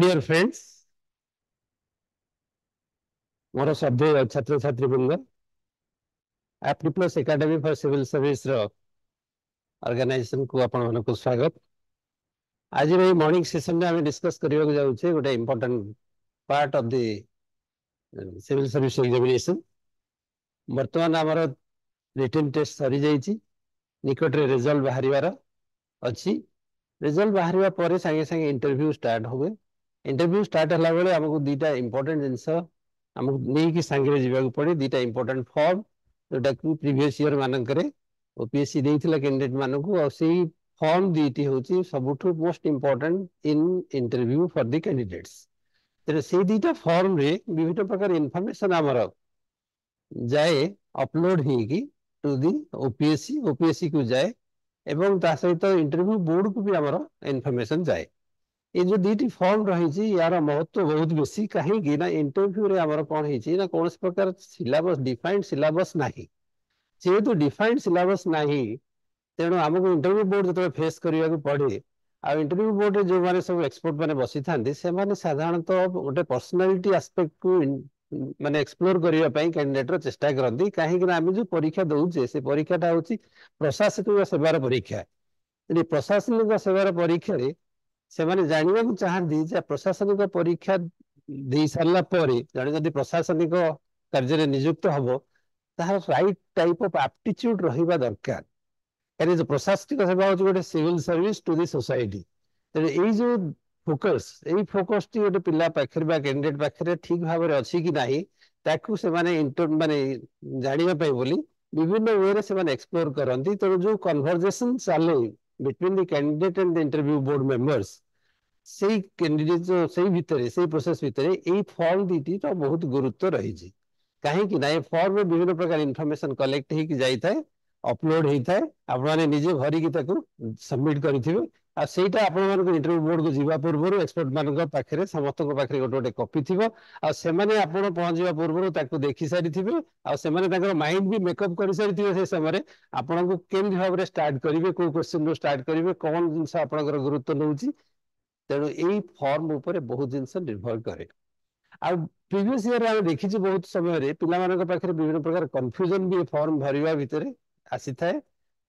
Dear friends मोर सभ्य छात्र छात्री वृंद एप्रिप्लस academy for civil service organization को आपण मानक स्वागत। आज मॉर्निंग सेशन में आम डिस्कस करने जाऊे गोटे important part of the civil service examination. बर्तमान आमर रिटन टेस्ट सरी जाइए, निकट रे रिजल्ट बाहर अच्छी। रिजल्ट बाहर पर संगे संगे इंटरव्यू स्टार्ट हुए। इंटरव्यू स्टार्ट है बेले आमको दुईटा इंपोर्टेंट जिनस आमको नहीं सांगे जावाक पड़े। दुईटा इंपोर्टेंट फॉर्म जोटा कि प्रीवियस ईयर मानक ओपीएससी देइथिला कैंडिडेट मानक फॉर्म दुईटी हूँ सबुठ most important in interview for the candidates. तेरे से दुईटा फॉर्म रे विभिन्न प्रकार इनफॉरमेशन आमर जाए अपलोड होगी टू दी ओपीएससी को जाए एवं ता सहित इंटरव्यू बोर्ड को भी आमर इनफॉरमेशन जाए। ये जो दुईटी फॉर्म रही यार महत्व बहुत बेसी कहीं ना इंटरव्यू रे आमर कौन है कौन प्रकार सिलेबस डिफाइंड सिलेबस नहीं। जेहेतु डिफाइंड सिलेबस नहीं तेणु आमको इंटरव्यू बोर्ड जो फेस करने को पड़े आ इंटरव्यू बोर्ड रे जो माने सब एक्सपर्ट माने बसी थांती से माने साधारणतः गोटे पर्सनालिटी एस्पेक्ट को माने एक्सप्लोर करने कैंडिडेट चेष्टा करती। कहीं आम जो परीक्षा दौचे से परीक्षाटा हूँ प्रशासनिक सेवार परीक्षा। प्रशासनिक सेवार परीक्षा से माने जानवा को चाहती प्रशासनिक परीक्षा दे सारा जड़े जदि प्रशासनिक कार्य नियुक्त हम तार राइट टाइप ऑफ एप्टीट्यूड रहिबा दरकार। यानी जो प्रशासनिक सेवा हूँ गोटे civil service to the society. तेणु यही जो फोकस यही फोकस टी गोटे पिला पाखे कैंडिडेट पाखे ठीक भाव में अच्छी कि नहीं ताकू से माने जानापी बोली विभिन्न वे से एक्सप्लोर करती। तेणु जो कन्वर्जेसन चले between the candidate and the interview board members से कैंडिडेट जो से भितर से प्रोसेस भितर यही फॉर्म दीटी तो बहुत गुरुत्व रही। कहीं ना फॉर्म में विभिन्न प्रकार इनफॉरमेशन कलेक्ट होती जाए अपलोड होता है आपने निजे भरिकी सबमिट करेंगे आ सेटा आपण इंटरव्यू बोर्ड को जीवा पूर्व एक्सपर्ट मान पाखे समस्त पाखे गोटे गोटे कॉपी थी आपण पहुंचा पूर्व देखी सारी थे माइंड भी मेकअप कर सारी से समय आपन को केमती भाव में स्टार्ट करेंगे कौ क्वेश्चन रू स्टार्ट करेंगे कौन जिन आप गुरुत्व नौ। तेणु यही फॉर्म उपर बहुत जिनस निर्भर करे। आ प्रीवियस ईयर आम देखी बहुत समय पिला पाखे विभिन्न प्रकार कन्फ्यूजन भी फॉर्म भरवा भितर आसी थाए।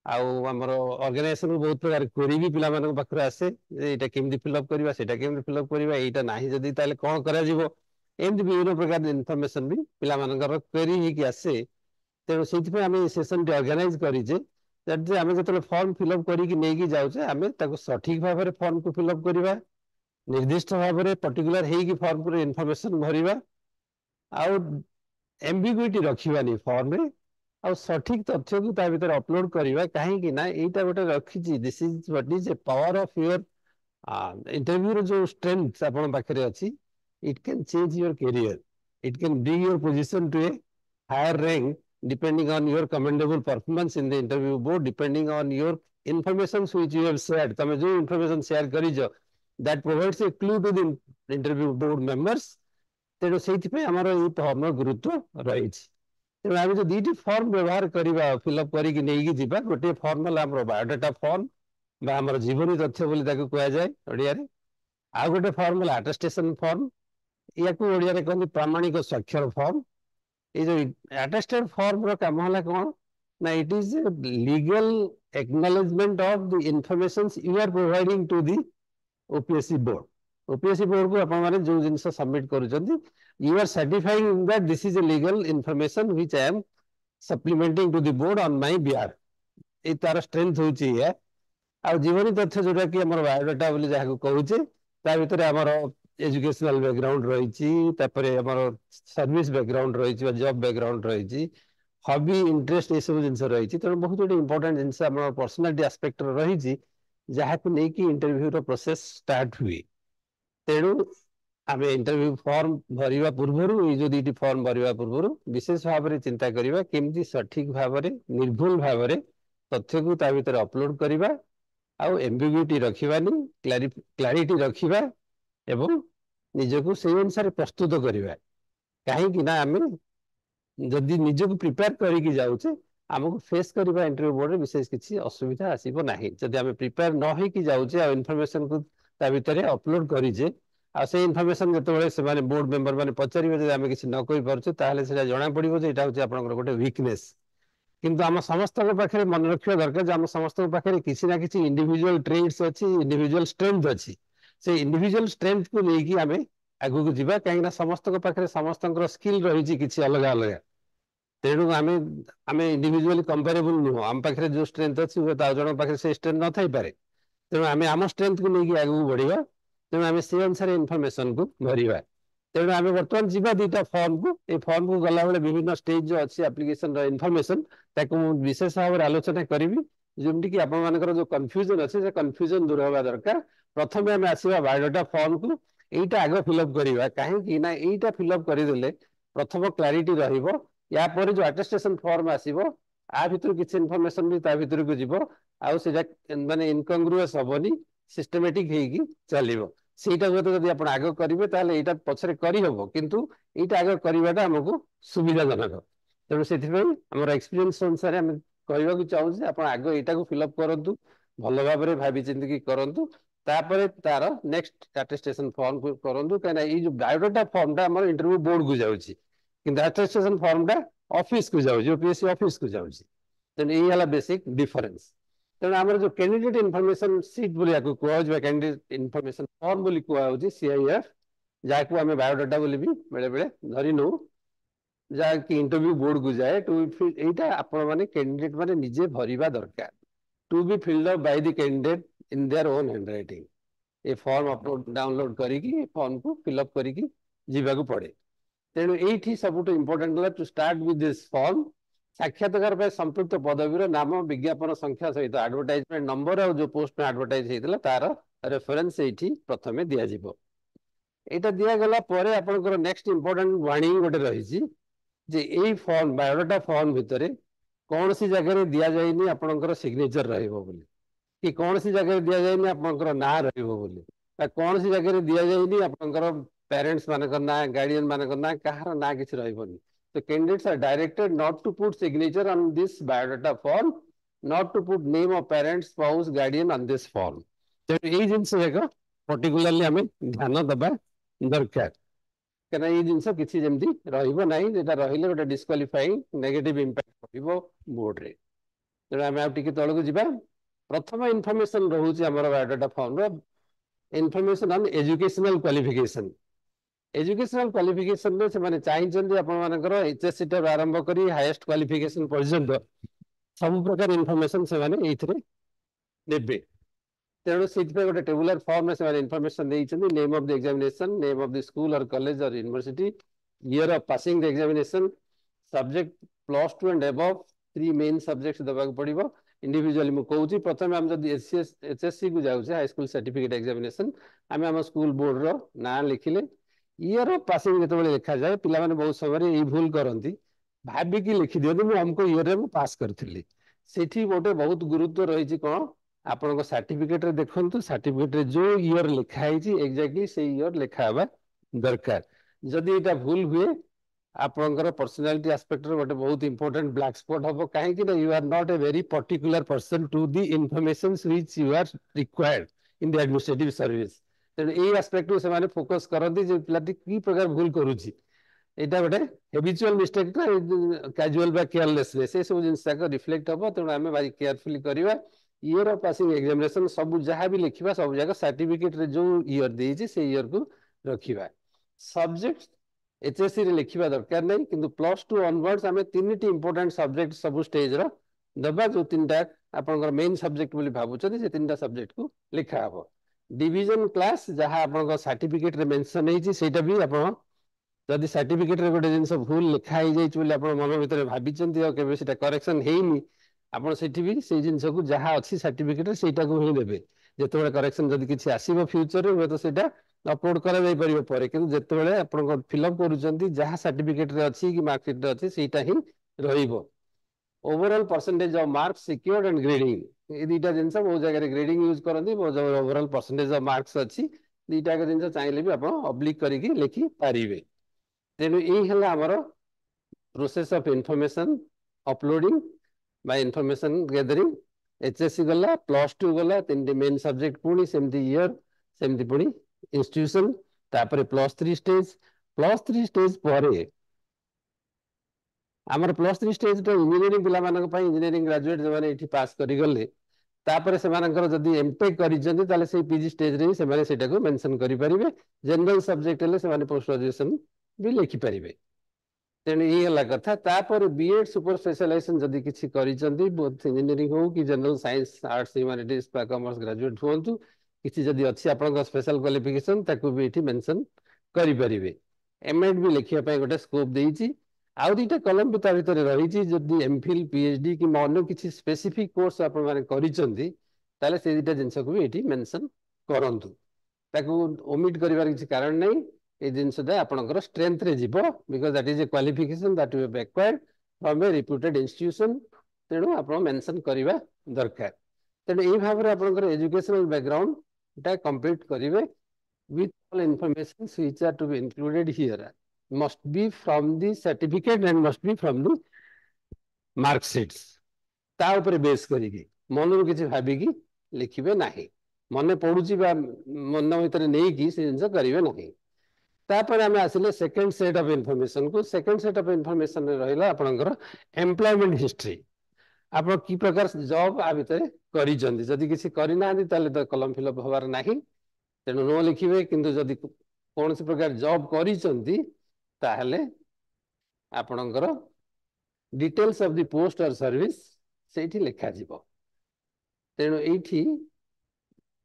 आमर ऑर्गेनाइजेशन बहुत प्रकार क्वेरी भी पिला पाखे आसे यहाँ केमती फिलअप करवा सेटा केमती फिलअप करवा यहाँ ना जदि ताले कौन करा जीवो एमती विभिन्न प्रकार इनफॉरमेशन भी पिला क्वेरी होगी आसे। तेणु से आम सेशन टी ऑर्गेनाइज करेजे आम जो फॉर्म फिलअप करके जाऊे आम सठिक भाव में फॉर्म को फिलअप करवा निर्दिष्ट भाव में पर्टिकुलर होगी फॉर्म पर इनफॉरमेशन भरवा आउ एम्बिग्युइटी रखिबानी फॉर्म रे आ सठिक तथ्य को ता भीतर अपलोड करवा। कहीं ना यहाँ गोटे रखी this is what is a power of your interview जो स्ट्रेंथ आपन पाखे अच्छी it can change your career it can bring your position to a higher rank depending on your commendable performance in the interview board depending on your information which you have shared. तुम जो information share करिजो that provides a clue to the interview board members. तेणु से form गुरुत्व रही। तेणु आम जो दुईटी फॉर्म व्यवहार करवा फिलअप करके गोटे फॉर्म है बायोडाटा फॉर्म आम जीवनी तथ्य बोली कहुए ओडिया रे। आ गोटे फॉर्म है अटेस्टेशन फॉर्म या ओडिया रे कहते प्रामाणिक स्वाक्षर फॉर्म। ये जो अटेस्टेड फॉर्म रो काम है कौन ना it is legal acknowledgement of the information you are providing to the OPSC board. OPSC board को अपन जो जिन सबमिट कर you are certifying that this is a legal information which I am supplementing to the board on my behalf. ये तार strength होची है। आ जीवनी तथ्य जोटा कि हमर बायोडाटा बोली जहाँ कहूचे ता भीतर हमर एजुकेशनल बैकग्राउंड रही हमर सर्विस बैकग्राउंड रही जॉब बैकग्राउंड रही हॉबी इंटरेस्ट ये सब जिन रही। तेणु बहुत गोटे इंपोर्टेंट जिनस पर्सनालिटी एस्पेक्ट रही जहाँ को लेकिन इंटरव्यू रो प्रोसेस स्टार्ट हुए। तेणु आम इंटरव्यू फॉर्म भरवा पूर्व ये जो दुईटी फॉर्म भरवा पूर्व विशेष भाव में चिंता करवा केमती सठिक भाव में निर्भुल भाव में तथ्य को ता भीतर अपलोड करवा आउ एम्बिग्युइटी रखिबानी क्लारिटी रखिबा एवं निजको से अनुसार प्रस्तुत करवा। कहीं ना आम जदि निजको प्रिपेयर करके जाऊे आमको फेस करवा इंटरव्यू बोर्ड विशेष किसी असुविधा आसब ना। जदि आम प्रिपेयर न होकी जाऊे इनफॉरमेशन को ता भीतर अपलोड करेजे आ से इनफॉरमेशन जतबेले से माने बोर्ड मेंबर माने पचारिबे जे आमे किछि न कहि परछु ताहले सेटा जणा पड़िबो जे एटा होछि आपनकर गोटे वीकनेस किंतु आम समस्त पाखे मन रखा दरकार जे आम समस्त पाखे किसी ना किसी इंडिविजुअल ट्रेड्स अच्छी इंडिविजुअल स्ट्रेंथ अच्छी से इंडिविजुअल स्ट्रेंथ को लेकिन आम आगू को जीवा कहीं समस्त पाखे समस्त स्किल रही किसी अलग अलग तेणु आम आम इंडिविजुअली कंपेरेबल नुह आम पाखे जो स्ट्रेंथ अच्छी हुए जन पाखे से स्ट्रेंथ न थी पारे तेणु आम आम स्ट्रेंथ को लेकिन आगू बढ़िया तेणु आम से अनुसार इनफर्मेशन को भरवा तेणु आम बर्तमान जीवा दुईटा फॉर्म को ये फॉर्म को गला बेले विभिन्न स्टेज जो अच्छी एप्लिकेशन इनफर्मेशन ताकू विशेष भाव में आलोचना करी जमी कि आप जो कन्फ्यूजन अच्छे से कन्फ्यूजन दूर हवा दरकार प्रथम आम आसवा बायोडाटा फॉर्म को यहीटा आग फिलअप करवा कहीं यहीटा फिलअप करदे प्रथम क्लारिटी रहा जो अटेस्टेशन फॉर्म आसो आ भर किसी इनफर्मेशन भी ता भर को जीव आउटा मानने इनकंग्रुअस हेनी सिस्टेमेटिक होगी चलो ସେଇଟା ହୁଏତ ଯଦି ଆପଣ ଆଗ କରିବେ ତାହେଲେ ଏଇଟା ପଛରେ କରିହବ କିନ୍ତୁ ଏଇଟା ଆଗ କରିବାଟା ଆମକୁ ସୁବିଧାଜନକ ତେଣୁ ସେଥିପାଇଁ ଆମର ଏକ୍ସପିରିଏନ୍ସ ଅନୁସାରେ ଆମେ କହିବାକୁ ଚାହୁଁଛୁ ଯେ ଆପଣ ଆଗ ଏଇଟାକୁ ଫିଲ୍ଅପ୍ କରନ୍ତୁ ଭଲ ଭାବରେ ଭାବି ଚିନ୍ତିକି କରନ୍ତୁ ତାପରେ ତାର ନେକ୍ସଟ ଆଟେଷ୍ଟେସନ ଫର୍ମ କରନ୍ତୁ କାହିଁକିନା ଏଇ ଯୋଉ ବାୟୋଡାଟା ଫର୍ମଟା ଆମର ଇଣ୍ଟରଭ୍ୟୁ ବୋର୍ଡକୁ ଯାଉଛି କିନ୍ତୁ ଆଟେଷ୍ଟେସନ ଫର୍ମଟା ଅଫିସକୁ ଯାଉଛି ଓପିଏସସି ଅଫିସକୁ ଯାଉଛି ତେଣୁ ଏଇ ହେଲା ବେସିକ ଡିଫରେନ୍ସ तेणु आम जो कैंडिडेट इनफॉरमेशन सीट बोली कहुए कैंडिडेट इनफॉरमेशन फॉर्म बोली कहुए CIF जहाँ आम बायोडाटा बोली भी बेले बेले धरी नौ जहाँकि इंटरव्यू बोर्ड को जाए टू यहाँ आपण मैंने कैंडिडेट मैंने निजे भरवा दरकार to be filled up by the candidate in their own handwriting ये फॉर्म अपलोड डाउनलोड करी फॉर्म को फिलअप करी जीवा पड़े तेणु ये सब important to start with this form साक्षात्कार संपृक्त पदवीर नाम विज्ञापन संख्या सहित एडवर्टाइजमेंट नंबर और जो पोस्ट में एडवर्टाइज होता तार रेफरेंस ये प्रथम दिज्व यहाँ दिगला आपंकर नेक्स्ट इंपोर्टेंट वार्निंग गोटे रही जे फॉर्म बायोडाटा फॉर्म भितर कौन सी जगह दि जाए आपंकर सिग्नेचर रही कि कौन सी जगह दि जाए आपंकर ना रही कौन सी जगह दि जाए आपंकर पेरेंट्स मानक ना गार्डियन मानक ना कहार ना किसी रही The candidates are directed not to put signature on this biodata form, not to put name of parents, spouse, guardian on this form. तेणु ये जिनस जाक पर्टिकुलाली आम ध्यान देवा दरकार कहीं ये जिनस किसी जमी रहा रही गोटे डिस्क्वालिफाइंग नेगेटिव इंपैक्ट पड़ो बोर्ड रे तेणु आम आगे तौक जा प्रथम इनफॉरमेशन रोचे आम biodata form information on educational qualification educational qualification से माने चाहिए आपंकर HSC टा आरंभ करी हाईएस्ट क्वालिफिकेशन पर्यंत सब प्रकार इनफॉरमेशन से माने एथिरे देबे तेणु से गोटे टेबुलर फॉर्म से इनफॉरमेशन देइछन्ती name of the examination name of the school और कॉलेज और university year of passing the examination subject +2 and above 3 main subjects देबाक पड़िबो इंडिविजुअली मु कहूची प्रथम हम जब HSC को जाउछे हाई स्कूल सर्टिफिकेट एग्जामिनेशन आम आम स्कूल बोर्ड रो ना लिखिले ईयर ऑफ पासिंग जो लिखा जाए पिला माने बहुत समय ये भूल करती भाविकी लिखि दिखती मुझे अमको ईयर में पास करी से गोटे बहुत गुरुत्व रही कौन आपण सर्टिफिकेट देखु सर्टिफिकेट जो ईयर लिखाई एक्जाक्टली से ईयर लिखा हवा दरकार जदि यहाँ भूल हुए आपंकर पर्सनालिटी एस्पेक्ट गोटे बहुत इंपोर्टेंट ब्लैक स्पॉट हम कहीं you are not a very particular person to the information which you are required in the administrative service तेणु यही आस्पेक्ट से फोकस करती पिलाटी कि प्रकार भूल करुच्ची यहाँ गोटे हेबिचुअल मिस्टेक कैजुअल बा केयरलेसनेस ये सब जिन रिफ्लेक्ट हम तेणु आम भाई केयरफुली करवा ईयर ऑफ पासिंग एग्जामिनेशन सब जहाँ भी लिखा सब जगह सर्टिफिकेट जो ईयर देती से ईयर को रखा सब्जेक्ट HSC रे लिखा दरकार नहीं किंतु +2 ऑनवर्ड्स आम 3टी इंपोर्टेंट सब्जेक्ट सब स्टेज दबा जो 3टा आपंकर मेन सब्जेक्ट बोली भावुଛନ୍ତି से 3टा सब्जेक्ट को लिखा हम डिविजन क्लास जहाँ आप सर्टिफिकेट रे मेंशन होती सेटा भी आप जदि सर्टिफिकेट रे गोटे जिनस भूल लिखाई जाइए मन भर भाई करेक्शन है आपड़ से जिनस को जहाँ अच्छी सर्टिफिकेट सेटा को ही देवे जिते करेक्शन जदि किसी आसो फ्यूचर रे तो सेटा अपलोड कर जिते आप फिलअप करुँच जहाँ सर्टिफिकेट रे अच्छी कि मार्कशीट अच्छी सेटा ही रहिबो overall percentage of marks secured and grading ये दुईटा जिनस बहुत जगह ग्रेडिंग यूज करती ओवरऑल परसेंटेज ऑफ मार्क्स अच्छी दुईटा जिन चाहिए भी आप अब्लिक करके लिखि पारे तेणु यही है आमर process of information uploading by information gathering HSC गला +2 गला 3टी मेन सब्जेक्ट पुणी सेमती ईयर सेमती पुणी इंस्टीट्यूशन तापर +3 स्टेज +3 स्टेज परे आमर +3 स्टेज तो इंजीनियरिंग पिला मानक पई इंजीनियरिंग ग्रेजुएट जे माने एठी पास करि गले तापर से मानकर जदी एमटेक करिजंती ताले से पीजी स्टेज रे से माने सेटा को मेंशन करि परिबे जनरल सब्जेक्ट ले से माने पोस्ट ग्रेजुएशन भी लिखि परिबे तेणु ये हला कथा तापर बीएड सुपर स्पेशलाइजेशन जदी किछि करिजंती बोथ इंजीनियरिंग हो कि जनरल साइंस आर्ट्स ह्यूमैनिटीज बा कॉमर्स ग्रेजुएट होंतु किछि जदी अछि आपन स्पेशल क्वालिफिकेशन ताकू भी एठी मेंशन करि परिबे एमएड भी लिखिया पय गोटे स्कोप देइछि आउ दीटा कलम भी ता भीतर रही जदि एमफिल पीएचडी कि अन्य किसी स्पेसिफिक कोर्स आपण माने करिसंती ताले से दीटा जिंस को भी एठी मेंशन करंतु ताकू ओमिट करिवार किसी कारण नहीं ए जिंसटा आपनकर स्ट्रेंथ रे जीवो because that is A qualification that you have acquired from A reputed institution तेणु आपण मेंशन करिवा दरकार तेणु एई भाबरे आपनकर एजुकेशनल बैकग्राउंड टा कंप्लीट करिवे with all information which are to be included here must be from the certificate and must be from the mark sheets ता ऊपर base करिके मनरु किछि भाबी कि लिखिबे नाही मने पडुची बा मन भीतर नै कि से जिंस करिवे नाही तापर हमें आसिले सेकंड सेट ऑफ इंफॉर्मेशन को सेकंड सेट ऑफ इंफॉर्मेशन रे रहिला आपनकर एम्प्लॉयमेंट हिस्ट्री आपण की प्रकार जॉब आ भीतर करि जंदी जदी किछि करि नांदी ताले तो कलम फिल अप होबार नाही तेणु न लिखिबे किंतु जदि कौन सी प्रकार जॉब करिसंती ताहले आपणकर डिटेल्स ऑफ द पोस्ट और सर्विस सेठी लिखा जीवो तेणु एठी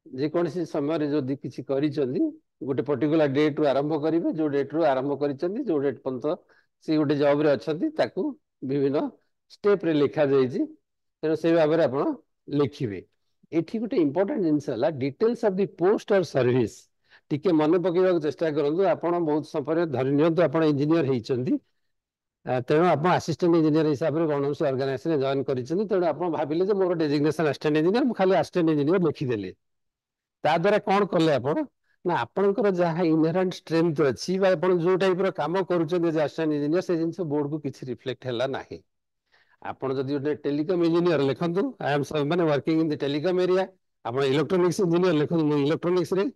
जे कौन सी समय रे जदि किछि करिसंती गोटे पर्टिकुलर डेट रु आरंभ करिवे जो डेट रु आरंभ करिसंती जो डेट पंत से गोटे जॉब रे अछंती ताकू विभिन्न स्टेप रे लिखा जाईची तेणु से भाबरे आपण लिखिबे एठी गोटे इंपोर्टेंट जिंस हला डिटेल्स ऑफ द पोस्ट और सर्विस टिके मन पकेवा चेष्टा करंतु आपण बहुत संपर्क धरि नियंतु आपण इंजीनियर हेइचंदी तेणु आपण असिस्टेंट इंजीनियर हिसाब रे गणवंश ऑर्गेनाइजेशन जॉइन करिसंदी तेणु आपण भाबिले जे मोर डेजिग्नेशन असिस्टेंट इंजीनियर मु खाली असिस्टेंट इंजीनियर लिखि देले ता द्वारा कोन करले आपण ना आपणकर जहा इनहेरेंट स्ट्रेंथ अछि बा आपण जो टाइप रो काम करूचंदी जे असिस्टेंट इंजीनियर से जिंस बोर्ड को किछि रिफ्लेक्ट हला नाही आपण जदि गोटे टेलीकॉम इंजीनियर लिखंतु आई एम माने working in the telecom area आपण इलेक्ट्रॉनिक्स इंजीनियर लिखंतु मु इलेक्ट्रॉनिक्स रे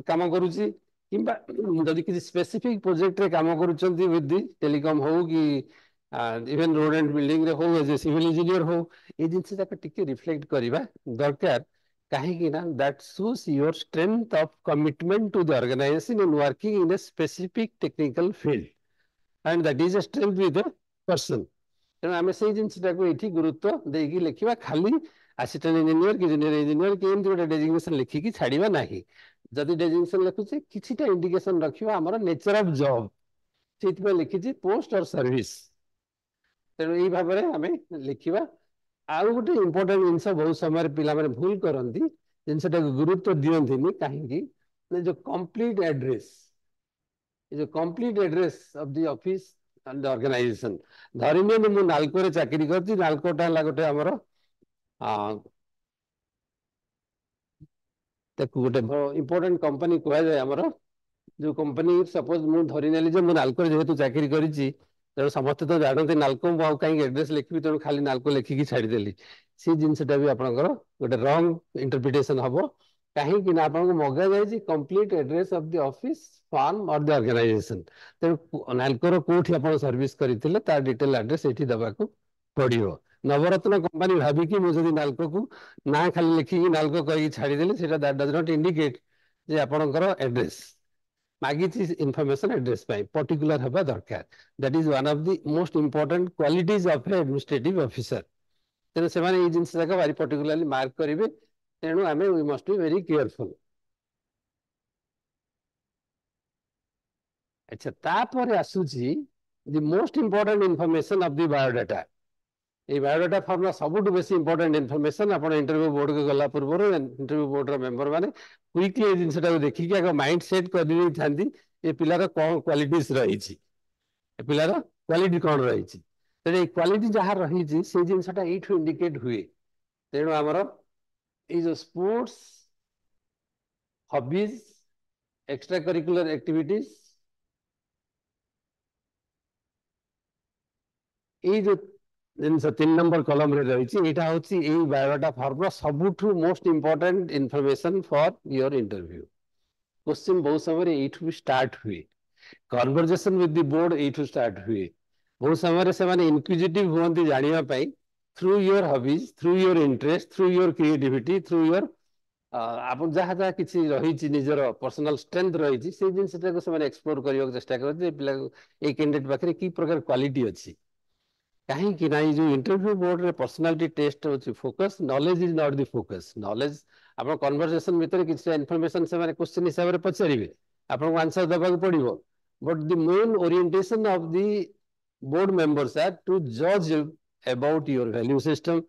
काम करूची किंबा जदि किसी स्पेसिफिक प्रोजेक्ट रे काम करूचंती विथ द टेलीकॉम हो कि इवन रोड एंड बिल्डिंग रे हो एज ए सिविल इंजीनियर हो ए जिंस तक टिके रिफ्लेक्ट करबा दरकार काहे कि ना that shows your strength of commitment to the organization in working in a specific technical field and that is a strength with a person तेणु आम से जिनटा को ये गुरुत्व देकी लिखा खाली असिस्टेंट इंजीनियर कि जूनियर इंजीनियर कि एमती गोटे डेजिग्नेशन लिखिकी छाड़ा ना जदि डेजिग्नेशन लिखुचे किछिटा इंडिकेशन रखिबा हमर नेचर ऑफ जॉब से लिखी पोस्ट और सर्विस तेणु यही भाव में आम लिखा आउ गोटे इंपोर्टेंट जिनस बहुत समय पिला माने भूल करती जिनटा गुरुत्व दियंतिनी कहीं जो कंप्लीट एड्रेस जो complete address of the office and organization धरिने मु नालको रे चाकरी करती नालकोटा हला गोटे हमर ताकू गोटे इंपोर्टेंट कंपनी कहया जाय हमर जो कंपनी सपोज मु धरि नेली जे मु नालको रे जेहेतु चाकरी करिछि तेणु समस्त तो जानते नालको मु कहीं एड्रेस लिखबी तेणु खाली नालको लिखिकी छाड़ी देली से जिनसटा भी आपनकर गोटे रॉन्ग इंटरप्रिटेशन हबो कहीं कि ना आपन को मगा जाय complete address of the office firm और द ऑर्गेनाइजेशन तेणु नालको रो कोठी आपन सर्विस करिथिले तार डिटेल एड्रेस एठी दबाको पड़ियो नवरत्न कंपनी भाबी कि मु जदी नालको को ना खाली लिखिकी नालको कहि छाड़ी देले सेटा दैट डज नॉट इंडिकेट जे आपनकर एड्रेस मागी इनफॉरमेशन एड्रेस पाई पर्टिकुलर हबा दरकार that is one of the most important qualities of A administrative officer तेणु से माने ई जिंस जाका भारी पर्टिकुलरली मार्क करिवे तेणु आमे we must be very careful अच्छा तापर आसुची the most important information of the biodata ये बायोडाटा फॉर्म सबुठ बेसी इंपोर्टेंट इनफॉरमेशन आप इंटरव्यू बोर्ड को गला पूर्व इंटरव्यू बोर्ड मेंबर माने क्विकली जिनटा देखिक आगे माइंड सेट कर ये पिलार कौन क्वालिटीज रही पिलार क्वालिटी कौन रही तेरे क्वालिटी जहाँ रही से जिनटा ये इंडिकेट हुए तेणु आमर ये जो sports hobbies extra curricular activities ये जो जिन 3 नंबर कॉलम रे रही एटा होची ए बायोडाटा फॉर्म सबुठ most important information for your interview question बहुत समय एठू भी स्टार्ट हुए कन्वर्सेशन विथ द बोर्ड एठू स्टार्ट हुए बहुत समय से माने इनक्विजिटिव होंती जानिया पाई through your hobbies through your interest through your creativity through your आप जहाँ जहाँ किसी रही निजर पर्सनल स्ट्रेंथ रही से जिनटा से एक्सप्लोर करने चेष्टा करते पिला ए कैंडिडेट पाखे की प्रकार क्वालिटी अच्छी कहीं ना जो इंटरव्यू बोर्ड रे पर्सनालिटी टेस्ट होची focus knowledge is not the focus knowledge आप कन्वर्सेशन भितर किसी इनफॉरमेशन से माने क्वेश्चन हिसाब से पचारे आपको आंसर देवा पड़ो but the main orientation of the board members are to जज about your value system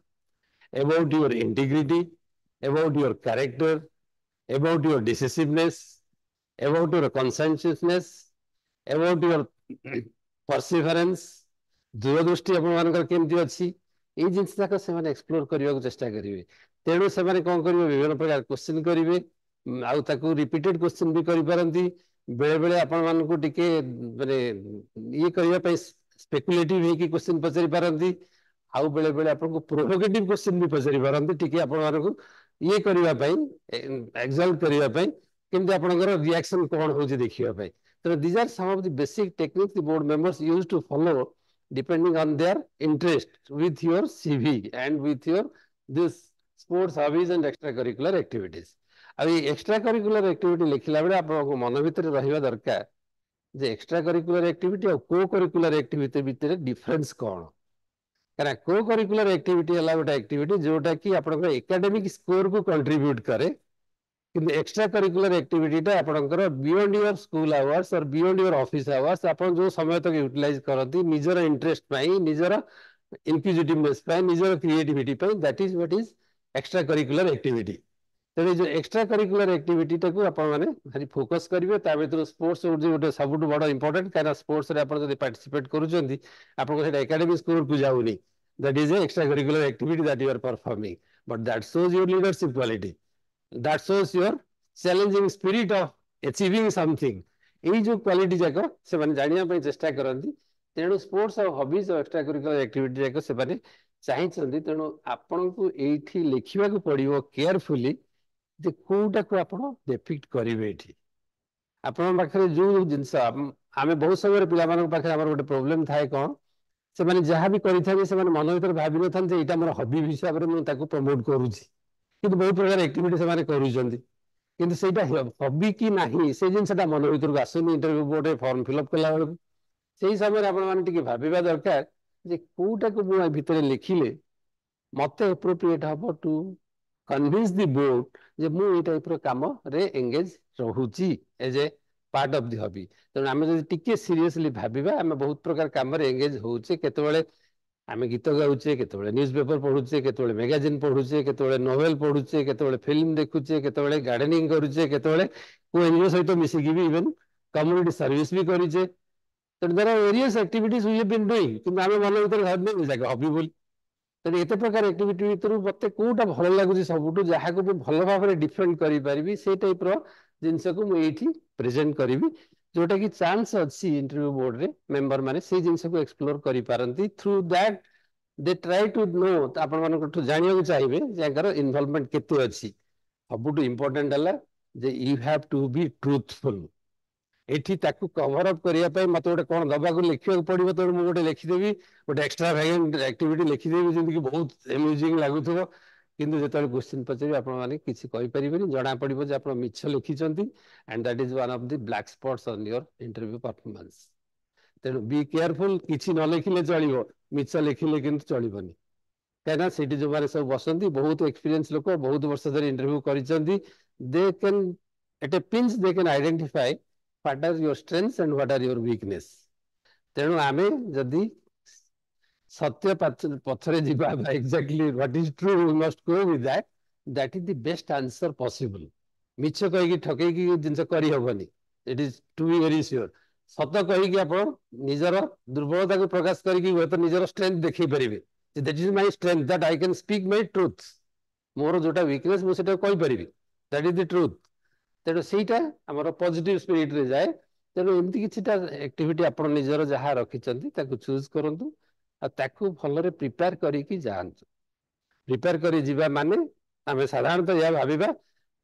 about your integrity about your character about your decisiveness about your conscientiousness about your perseverance दूरदृष्टि केमती अच्छी ये जिन जाक से एक्सप्लोर करने को चेष्टा करेंगे तेणु से कौन करेंगे विभिन्न प्रकार क्वेश्चन करेंगे आउ रिपीटेड क्वेश्चन भी करपारती बेले बेले आपण टिके माने ये करने स्पेकुलेटिव है कि क्वेश्चन पचारि पारती आउ बेले बेले आपको प्रोवोकेटिव क्वेश्चन भी पचारि पारती टिके आपण ये करने एक्सल्ट करने केमती आपंकर रिएक्शन कौन हो देखा so these are some of the basic techniques the board members use to follow depending on their interest with your CV and with your this sports hobbies and extracurricular activities. अब ये extracurricular activity लिखला बेले आपको मन भीतर रहिबा दरकार जे extracurricular activity और co-curricular activity भीतर डिफरेंस कौन कहना co-curricular activity हला गोटे activity जोटा कि आपन एकेडमिक स्कोर को कंट्रीब्यूट करे किंतु एक्स्ट्रा करिकुलर एक्टिविटी आपनकर बियॉन्ड योर स्कूल आवर्स और बियॉन्ड योर ऑफिस आवर्स आपन जो समय तक यूटिलाइज करती निजर इंटरेस्ट पाई निजर इंक्विजिटिवनेस पाई निजर creativity pi that is what is extra curricular activity तेरे जो एक्स्ट्रा करिकुलर एक्टिविटी टाको आपण माने भारी फोकस करिवे ता भीतर स्पोर्ट्स गोटे सबुठ बड़ इंपोर्टेंट काना स्पोर्ट्स रे आपण जदी पार्टिसिपेट करूचंती आपण सेटा एकेडमिक स्कोर को जाउनी that is a extra curricular activity that you are performing but that shows your leadership quality that shows your challenging spirit of achieving something ये जो क्वालिटी जाक से माने जानिया पे चेष्टा करंती तेणु स्पोर्ट्स और हॉबीज और एक्स्ट्रा करिकुलर एक्टिविटी जाक से माने चाहिछंती तेणु आपन को एठी लिखिबा को पड़िबो केयरफुली जे कोटा को आपन डिपिक्ट करिवे एठी आपन पाखरे जो जिंस आमे बहुत समय पिला मानक पाखरे हमर गोटे प्रॉब्लम थाए कोन से माने जहां भी करि थाए से माने मन भीतर भाबि न थान जे एटा हमर हॉबी हिसाब रे म ताको प्रमोट करूची किंतु बहुत प्रकार एक्टिविटी से करूँ किंतु सेटा हॉबी कि नहीं से जिनसा मन भर को आसुनी इंटरव्यू बोर्ड फॉर्म फिलअप कला बेलू से समय आपने भाविबा दरकार जे कोटा को मु भितर लिखिले मत एप्रोप्रिएट हम टू कन्विंस द बोर्ड जे मु ए टाइप रो काम रे एंगेज रहूची as a part of the hobby तेणु आम जब टिके सीरियसली भाविबा आम बहुत प्रकार काम रे एंगेज होचे केतबेले आम गीत गाऊे केतबेले न्यूज पेपर पढ़ुचे केतबेले मैगजीन पढ़ुचे केतबेले नोवेल पढ़ुचे केतबेले फिल्म देखुचे केतबेले गार्डनिंग करूचे केतबेले को एनजीओ सहित मिसिकी भी इवन कम्युनिटी सर्विस भी करूचे तेणु there are various activities we have been doing किंतु आम मन भीतर भाबने जाके हॉबी बोली तेणु एत प्रकार एक्टिविटी भीतर मत कोटा भल लगुच सबुठ जहाँ को भल भाव में डिफेंड करी से टाइप जिनस को मुझे प्रेजेंट करी जोटा कि चांस अच्छी इंटरव्यू बोर्ड रे मेंबर माने से जिनस को एक्सप्लोर करि पारंती through that they try to know आपण मानक जानिया को चाहिए जाकर इन्वॉल्वमेंट केते अच्छी सबुठ इंपोर्टेंट है जे you have to be truthful एठी ताकू कवर अप करिया पय मते गोटे कोन दबा को लिखियो पड़िबो तो मु गोटे लिखिदेबी गोटे एक्स्ट्रा वैगेंट एक्टिविटी लिखिदेबी जेंति कि बहुत एम्यूजिंग लागुथबो किंतु जेतल क्वेश्चन पचबी आपण माने किछि कहि परिबेनी जणा पड़िबो जे आपण मिछ लिखिचंती and that is one of the black spots on your interview performance तेणु बी केयरफुल किछि न लिखिले चलिबो मिछ लिखिले किंतु चलिबोनी कहना सेठी जो माने सब बसंती बहुत एक्सपीरियंस लोक बहुत वर्ष धरि इंटरव्यू करिसंती they can at a pinch they can identify what are your strengths and what are your weakness तेणु आमे जदी सत्य पछरे जीवा exactly what is true we must go with that is the best answer possible मिछ कहि कि ठकै कि जिंस करि होबनी it is to be very sure सत कहि कि आपण निजर दुर्बलता को प्रकाश करि कि तो निजर स्ट्रेंथ देखै परिबे that is my strength that I can speak my truth मोर जोटा वीकनेस मु सेटा कहि परिबे दैट इज द ट्रुथ तेणु सेटा हमर पॉजिटिव स्पिरिट रे जाए तेणु एमती किछिटा एक्टिविटी आपण निजर जहाँ रखिचंती ताकू चूज करंतु आ ताकू भलरे प्रिपेयर करी कि जांतु प्रिपेयर करी जीवा माने आमे साधारणतः या भाबिबा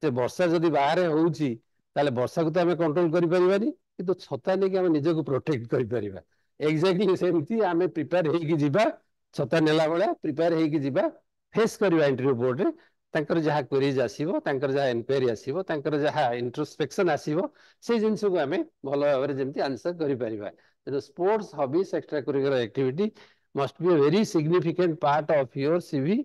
जे वर्षा जदि बाहर होउची ताले वर्षा को तो आम कंट्रोल करें कि छता नहीं कि आम निजक प्रोटेक्ट करें एक्जाक्टली सेमती आम प्रिपेयर हो छता नेला भाया प्रिपेयर हो फेस करवा इंटरव्यू बोर्ड रे तांकर जहाँ क्वेरीज आसीबो तांकर जहाँ इनक्वायरी आसीबो तांकर जहाँ इंट्रोस्पेक्शन आसीबो से जिनस को आम भल भाव में जमी आंसर करें sports hobbies extra curricular activity must be a very significant part of your CV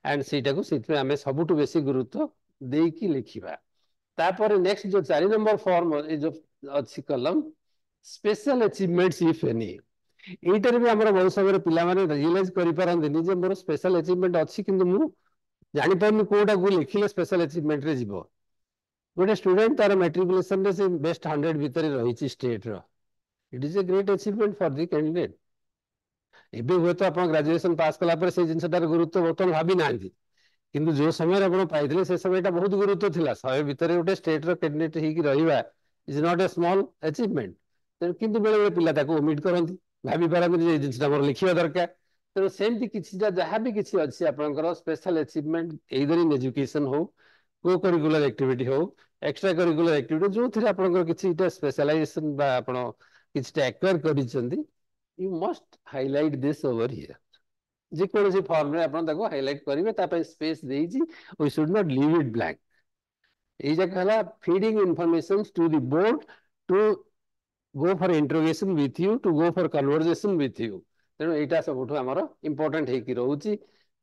and सीटा को से आम सबुठ बेसी गुरुत्व देकी लिखिबा तापर नेक्स्ट जो 4 नंबर फॉर्म जो अच्छी कलम स्पेशल अचीवमेंट्स इफ एनी एटार भी आम बहुत समय पिला रियलाइज करें जे मोर स्पेशल अचीवमेंट अच्छी कि जापार कौटा को लिखिले स्पेशल अचीवमेंट रे जीवो गोटे स्टूडेंट तार मैट्रिकुलेशन रे से बेस्ट 100 भितर रही स्टेट रो it is a great achievement for the candidate एबे हुए तो आप ग्रेजुएशन पास कला पर से जिनटार गुरुत्व बर्तमान भावी ना किंतु जो समय आप पाइले से समय बहुत गुरुत्व थिला 100 भितर गोटे स्टेट रो कैंडिडेट होकी रहिबा is not a small achievement किंतु बेले बेले पिला ताको ओमिट करंती भाभी पारंती जे जिनटा मोर लिखिबा दरकार तेणु सेमती किसी जहाँ भी किसी अच्छी आपंकर special achievement either in education हो को करिकुलर एक्टिविटी हो एक्स्ट्रा करिकुलर एक्टिविटी जो थी आपंकर किसी स्पेशलाइजेशन बा आपण किसी एक्वायर करिसेंती you must highlight this over here जेकोसी फॉर्म रे आपण ताको हाइलाइट करिवे तापय स्पेस देइजी we should not leave it blank ए जक हला feeding informations to the board to go for interrogation with you to go for conversation with you तेणु यहाँ सब इम्पोर्टेंट होगी रोचे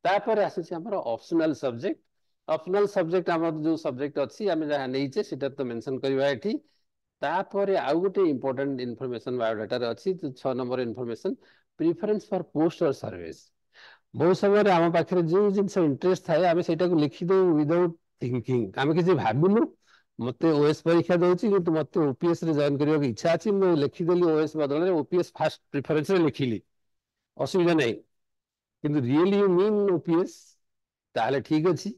तापर आसर ऑप्शनल सब्जेक्ट ऑप्शनल सब्जेक्ट आम जो सब्जेक्ट अच्छी आम जहाँ नहींचे सीटा तो मेंशन करवा ये तापर आउ गोटे इम्पोर्टेंट इनफॉरमेशन बायोडाटा अच्छी 6 number information preference for post और सर्विस बहुत समय आम पाखे जो जिन इंटरेस्ट थाए आम से लिखिदे विदाउट थिंकिंग आम किसी भावनु मत ओएस परीक्षा दूसरी कि मत ओपीएस रे जॉइन करने की इच्छा अच्छी मुझे लिखिदेली ओएस बदल ओपीएस फास्ट प्रिफरेंस रे लिखिली असुविधा नहीं किंतु रियली यू मीन ओपीएस ताहले ठीक अच्छी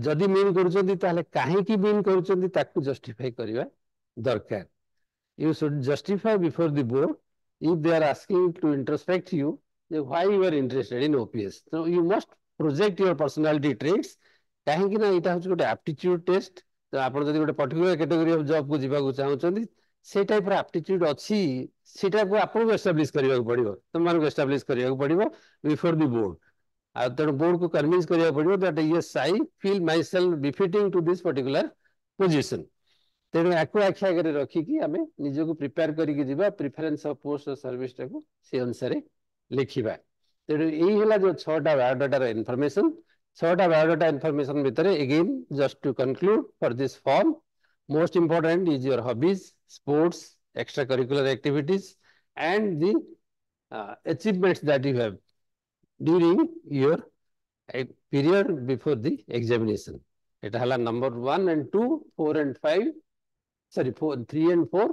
जदि मीन करुँच कहीं मीन करूँ जस्टिफाई करवा दरकार you should justify before the board if they are asking to introspect you why you are interested in OPS तो you must project your personality traits कहीं ना यहाँ हूँ गोटे एप्टीट्यूड टेस्ट तो आप गोटे पर्टिकुलर कैटेगरी ऑफ जॉब को जीवा चाहते से टाइप एप्टीट्यूड अच्छी सीटा को आपको एस्टाब्लिश करने को पड़ो तुम एस्टाब्लिश करने को पड़ो बिफोर द बोर्ड आ तेणु बोर्ड को कन्विंस करने पड़ो that yes I feel myself befitting to this particular position तेणु आपको आखि आगे रखिकी आम निजक प्रिपेयर करके प्रिफरेन्स ऑफ पोस्ट और सर्विस टाक से अनुसार लिखा तेणु यही है जो 6टा बायोडाटार इनफॉरमेशन 6टा बायोडाटा इनफॉरमेशन भितर again just to conclude for this form most important is your hobbies, sports, extracurricular activities, and the achievements that you have during your period before the examination. It hala number 1 and 2, 4 and 5, sorry 3 and 4.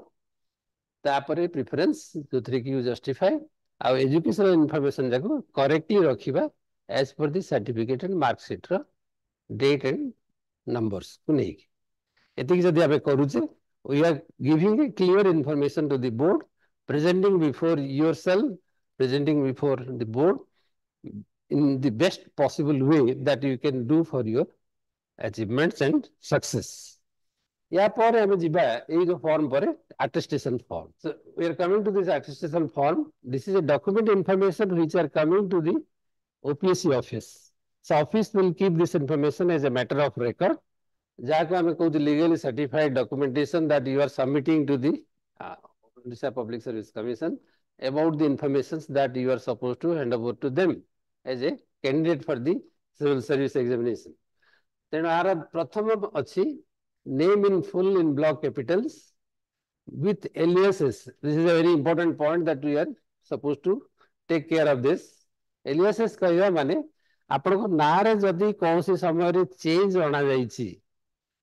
तापरे preference जो 3 की you justify. Our educational information जाको correctly रखिबा as per the certificate and mark sheet रा date and numbers को नहीं की. एतिक जदि आमे करूचे we are giving a clear information to the board, presenting before yourself, presenting before the board in the best possible way that you can do for your achievements and success. या पर हमें जीवा ये जो फॉर्म पर attestation form. So we are coming to this attestation form. This is a document information which are coming to the OPSC office. So office will keep this information as a matter of record. जहाँ को हमें कहते legally certified documentation that you are submitting to the Odisha Public Service Commission about the informations that you are supposed to hand over to them as a candidate for the civil service examination. तेणु are प्रथम अच्छी name in full in block capitals with aliases. This is a very important point that we are supposed to take care of this. Aliases कहवा माने आपण को नारे जदि कौन सी समय रे चेंज अना जाइछि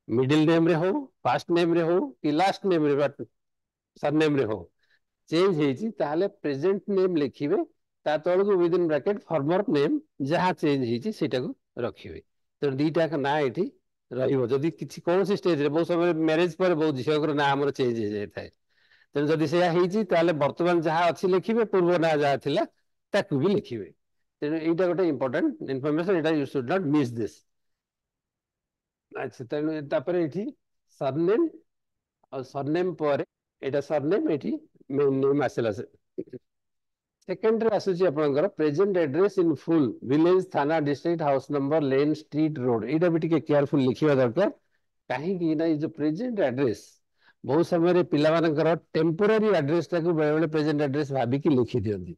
मिडिल नेम रे हो फर्स्ट नेम रे हो कि लास्ट नेम रे बट सरनेम रे हो चेंज हेछि ताले प्रेजेंट नेम लिखिबे ता तळको within bracket former name जहां चेंज हेछि सेटा को रखिबे तो दीटा का ना एठी रहिबो जदि किछि कोन सी स्टेज रे बहुत समय मैरिज पर बहुत झियोकर ना हमर चेंज हे जाय थाए तेन जदि सेया हेछि ताले वर्तमान जहां अछि लिखिबे पूर्व ना जहां थिला ताकू भी लिखिबे तेन एटा गोटे important information Etah you should not miss this. अच्छा तेणु तापर ये सरनेम ଆଉ ସରନେମ୍ ପରେ ଏଇଟା ସରନେମ୍, ଏଠି ମେନ୍ ନେମ୍ ଆସିଲା। ସେକେଣ୍ଡରେ ଆସୁଛି ଆପଣଙ୍କର present address in full, village, ଥାନା, district, house number, lane, street, road. ଏଇଟା ବି ଟିକେ କେୟାରଫୁଲ ଲେଖିବା ଦରକାର। କାହିଁକି ନା ଏଇ ଯୋଉ ପ୍ରେଜେଣ୍ଟ ଆଡ୍ରେସ ବହୁତ ସମୟରେ ପିଲାମାନଙ୍କର ଟେମ୍ପୋରାରୀ ଆଡ୍ରେସଟାକୁ ବେଳେବେଳେ ପ୍ରେଜେଣ୍ଟ ଆଡ୍ରେସ ଭାବିକି ଲିଖି ଦିଅନ୍ତି।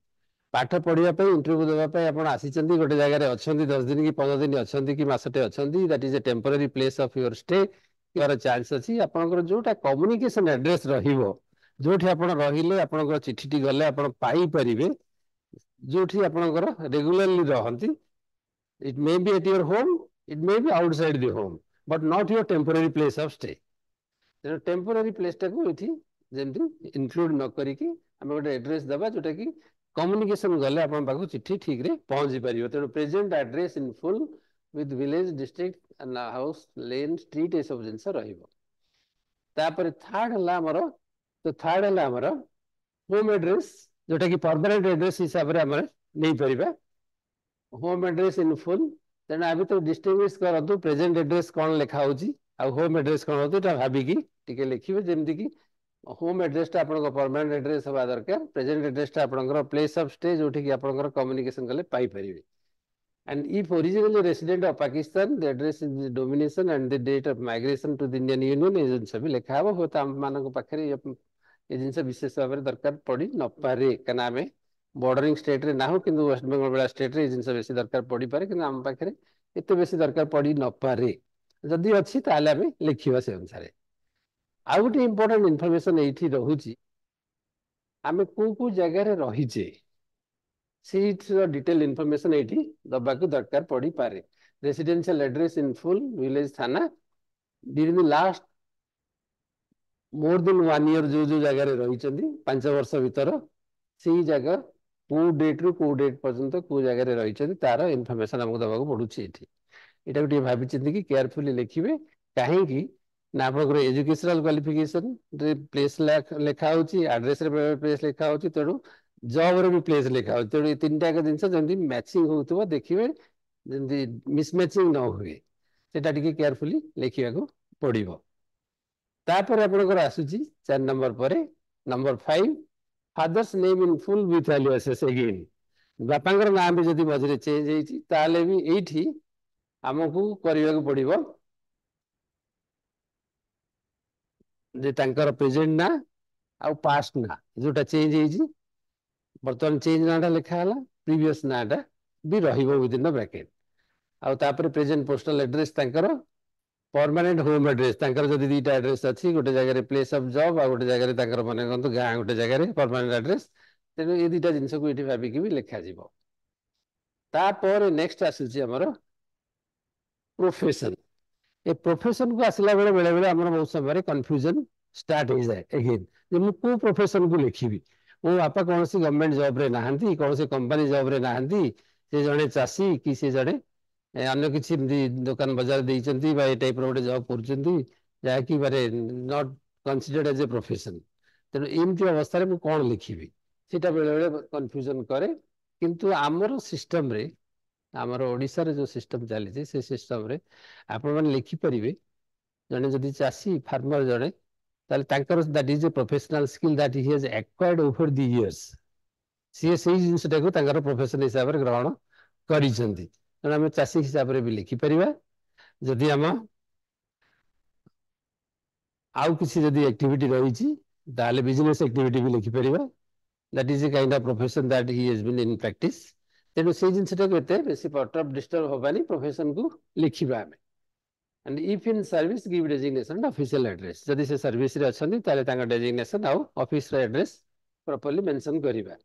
ପାଠ ପଢିବା ପାଇଁ, ଇଣ୍ଟରଭ୍ୟୁ ଦେବା ପାଇଁ ଆପଣ ଆସିଛନ୍ତି, ଗୋଟେ ଜାଗାରେ ଅଛନ୍ତି, 10 ଦିନ କି 15 ଦିନ ଅଛନ୍ତି କି ମାସଟେ ଅଛନ୍ତି, that is A temporary place of your stay. ୟାର ଚାନ୍ସ ଅଛି ଆପଣଙ୍କର ଯୋଉଟା କମ୍ୟୁନିକେସନ ଆଡ୍ରେସ ରହିବ, ଯୋଉଠି ଆପଣ ରହିଲେ ଆପଣଙ୍କର ଚିଠିଟି ଗଲେ ଆପଣ ପାଇପାରିବେ, ଯୋଉଠି ଆପଣଙ୍କର ରେଗୁଲାରଲି ରହନ୍ତି, it may be at your home, it may be outside the home, but not your temporary place of stay. ତେଣୁ ଟେମ୍ପୋରାରୀ ପ୍ଲେସଟାକୁ ଏଠି ଯେମିତି ଇନକ୍ଲୁଡ ନ କରିକି ଆମେ ଗୋଟେ ଆଡ୍ରେସ ଦେବା ଯୋଉଟା କି କମ୍ୟୁନିକେସନ ଗଲେ ଆପଣଙ୍କ ପାଖକୁ ଚିଠି ଠିକରେ ପହଞ୍ଚି ପାରିବ। ତେଣୁ present address in full with village, district, house, lane, street ଏସବୁ ଜିନିଷ ରହିବ। ତାପରେ ଥାର୍ଡ ହେଲା ଆମର ହୋମ ଆଡ୍ରେସ, ଯୋଉଟା କି ପରମାନେଣ୍ଟ ଆଡ୍ରେସ ହିସାବରେ ଆମେ ନେଇପାରିବା। ହୋମ ଆଡ୍ରେସ ଇନ୍ ଫୁଲ, ତେଣୁ ଆ ଭିତରେ ଡିଷ୍ଟିଂଗୁଇଶ କରନ୍ତୁ ପ୍ରେଜେଣ୍ଟ ଆଡ୍ରେସ କଣ ଲେଖା ହଉଛି ଆଉ ହୋମ ଆଡ୍ରେସ କଣ ହଉଛି, ଏଟା ଭାବିକି ଟିକେ ଲେଖିବେ। ଯେମିତିକି ହୋମ ଆଡ୍ରେସଟା ଆପଣଙ୍କ ପରମାନେଣ୍ଟ ଆଡ୍ରେସ ହେବା ଦରକାର, ପ୍ରେଜେଣ୍ଟ ଆଡ୍ରେସଟା ଆପଣଙ୍କର ପ୍ଲେସ୍ ଅଫ ଷ୍ଟେ, ଯୋଉଠିକି ଆପଣଙ୍କର କମ୍ୟୁନିକେସନ କଲେ ପାଇପାରିବେ। And if originally resident of Pakistan, the address is the domination and the date of migration to the Indian Union, ଏ ଜିନିଷ ବି ଲେଖା ହବ। ହୁଏତ ଆମମାନଙ୍କ ପାଖରେ ଏ ଜିନିଷ ବିଶେଷ ଭାବରେ ଦରକାର ପଡି ନପାରେ, କାହିଁକିନା ଆମେ ବର୍ଡରିଂ ଷ୍ଟେଟରେ ନାହୁଁ, କିନ୍ତୁ ୱେଷ୍ଟବେଙ୍ଗଲ ଭଳିଆ ଷ୍ଟେଟରେ ଏ ଜିନିଷ ବେଶୀ ଦରକାର ପଡିପାରେ, କିନ୍ତୁ ଆମ ପାଖରେ ଏତେ ବେଶୀ ଦରକାର ପଡି ନପାରେ। ଯଦି ଅଛି ତାହେଲେ ଆମେ ଲେଖିବା ସେ ଅନୁସାରେ। ଆଉ ଗୋଟେ ଇମ୍ପୋର୍ଟାଣ୍ଟ ଇନଫର୍ମେସନ ଏଇଠି ରହୁଛି, ଆମେ କୋଉ କୋଉ ଜାଗାରେ ରହିଛେ ସେଇଥିର ଡିଟେଲ ଇନଫର୍ମେସନ ଏଇଠି ଦବାକୁ ଦରକାର ପଡିପାରେ। Residential address in full, village, ଥାନା, ଡ୍ୟୁରିଂ ଦି ଲାଷ୍ଟ ମୋର ଦେନ୍ 1 ଇୟର ଯୋଉ ଯୋଉ ଜାଗାରେ ରହିଛନ୍ତି 5 ବର୍ଷ ଭିତର, ସେଇ ଜାଗା କୋଉ ଡେଟରୁ କୋଉ ଡେଟ ପର୍ଯ୍ୟନ୍ତ କୋଉ ଜାଗାରେ ରହିଛନ୍ତି ତାର ଇନଫର୍ମେସନ ଆମକୁ ଦେବାକୁ ପଡୁଛି ଏଠି। ଏଇଟାକୁ ଟିକେ ଭାବିଚିନ୍ତି କି କେୟାରଫୁଲି ଲେଖିବେ। କାହିଁକି ନା ଆପଣଙ୍କର ଏଜୁକେସନାଲ କ୍ୱାଲିଫିକେସନ ରେ ପ୍ଲେସ୍ ଲେଖା ହଉଛି, ଆଡ୍ରେସରେ ପ୍ଲେସ୍ ଲେଖା ହଉଛି, ତେଣୁ ଜବରେ ବି ପ୍ଲେସ୍ ଲେଖା ହଉଛି। ତେଣୁ ଏ ତିନିଟା ଜିନିଷ ଯେମିତି ମ୍ୟାଚିଂ ହଉଥିବ ଦେଖିବେ, ଯେମିତି ମିସମ୍ୟାଚିଂ ନ ହୁଏ, ସେଟା ଟିକେ କେୟାରଫୁଲି ଲେଖିବାକୁ ପଡିବ। ତାପରେ ଆପଣଙ୍କର ଆସୁଛି 4 ନମ୍ବର ପରେ number 5, father's name in full with aliases again. ବାପାଙ୍କର ନାଁ ବି ଯଦି ମଝିରେ ଚେଞ୍ଜ ହେଇଛି ତାହେଲେ ବି ଏଇଠି ଆମକୁ କରିବାକୁ ପଡିବ ଯେ ତାଙ୍କର ପ୍ରେଜେଣ୍ଟ ନାଁ ଆଉ ପାଷ୍ଟ ନାଁ ଯୋଉଟା ଚେଞ୍ଜ ହେଇଛି, ବର୍ତ୍ତମାନ ଚେଞ୍ଜ ନାଁଟା ଲେଖା ହେଲା, ପ୍ରିଭିୟସ୍ ନାଁଟା ବି ରହିବ ୱିଦିନ୍ ଦ ବ୍ରାକେଟ। ଆଉ ତାପରେ ପ୍ରେଜେଣ୍ଟ ପୋଷ୍ଟାଲ ଆଡ୍ରେସ, ତାଙ୍କର ପରମାନେଣ୍ଟ ହୋମ ଆଡ୍ରେସ, ତାଙ୍କର ଯଦି ଦିଟା ଆଡ୍ରେସ ଅଛି, ଗୋଟେ ଜାଗାରେ ପ୍ଲେସ୍ ଅଫ ଜବ୍ ଆଉ ଗୋଟେ ଜାଗାରେ ତାଙ୍କର ମନେ କରନ୍ତୁ ଗାଁ ଗୋଟେ ଜାଗାରେ ପରମାନେଣ୍ଟ ଆଡ୍ରେସ, ତେଣୁ ଏ ଦିଟା ଜିନିଷକୁ ଏଠି ଭାବିକି ବି ଲେଖାଯିବ। ତାପରେ ନେକ୍ସଟ ଆସୁଛି ଆମର ପ୍ରୋଫେସନ। ଏ ପ୍ରୋଫେସନକୁ ଆସିଲା ବେଳେ ବେଳେ ବେଳେ ଆମର ବହୁତ ସମୟରେ କନଫ୍ୟୁଜନ ଷ୍ଟାର୍ଟ ହେଇଯାଏ ଏଗେନ୍, ଯେ ମୁଁ କୋଉ ପ୍ରୋଫେସନକୁ ଲେଖିବି। ମୋ ବାପା କୌଣସି ଗଭର୍ଣ୍ଣମେଣ୍ଟ ଜବରେ ନାହାନ୍ତି, କୌଣସି କମ୍ପାନୀ ଜବରେ ନାହାନ୍ତି, ସେ ଜଣେ ଚାଷୀ କି ସେ ଜଣେ ଅନ୍ୟ କିଛି ଏମିତି ଦୋକାନ ବଜାର ଦେଇଛନ୍ତି ବା ଏ ଟାଇପର ଗୋଟେ ଜବ୍ କରୁଛନ୍ତି, ଯାହାକି ମାନେ not considered age A profession. ତେଣୁ ଏମିତି ଅବସ୍ଥାରେ ମୁଁ କଣ ଲେଖିବି, ସେଇଟା ବେଳେବେଳେ କନଫ୍ୟୁଜନ କରେ। କିନ୍ତୁ ଆମର ସିଷ୍ଟମରେ, ଆମର ଓଡ଼ିଶାରେ ଯୋଉ ସିଷ୍ଟମ ଚାଲିଛି ସେ ସିଷ୍ଟମରେ ଆପଣମାନେ ଲେଖିପାରିବେ, ଜଣେ ଯଦି ଚାଷୀ ଫାର୍ମର ଜଣେ, ତାହେଲେ ତାଙ୍କର that is A professional skill that he has acquired over the years, ସିଏ ସେଇ ଜିନିଷଟାକୁ ତାଙ୍କର ପ୍ରଫେସନ ହିସାବରେ ଗ୍ରହଣ କରିଛନ୍ତି। ତେଣୁ ଆମେ ଚାଷୀ ହିସାବରେ ବି ଲେଖିପାରିବା। ଯଦି ଆମ ଆଉ କିଛି ଯଦି ଆକ୍ଟିଭିଟି ରହିଛି ତାହେଲେ ବିଜନେସ ଆକ୍ଟିଭିଟି ବି ଲେଖିପାରିବା, that is a kind of profession that he has been in practice. ତେଣୁ ସେଇ ଜିନିଷଟାକୁ ଏତେ ବେଶୀ ପର୍ଟର୍ବ ଡିଷ୍ଟର୍ବ ହବାନି, ପ୍ରଫେସନକୁ ଲେଖିବା ଆମେ। And if in service give designation and official address, ଯଦି ସେ ସର୍ଭିସରେ ଅଛନ୍ତି ତାହେଲେ ତାଙ୍କ ଡେଜିଗ୍ନେସନ ଆଉ ଅଫିସର ଆଡ୍ରେସ ପ୍ରପରଲି ମେନସନ କରିବା।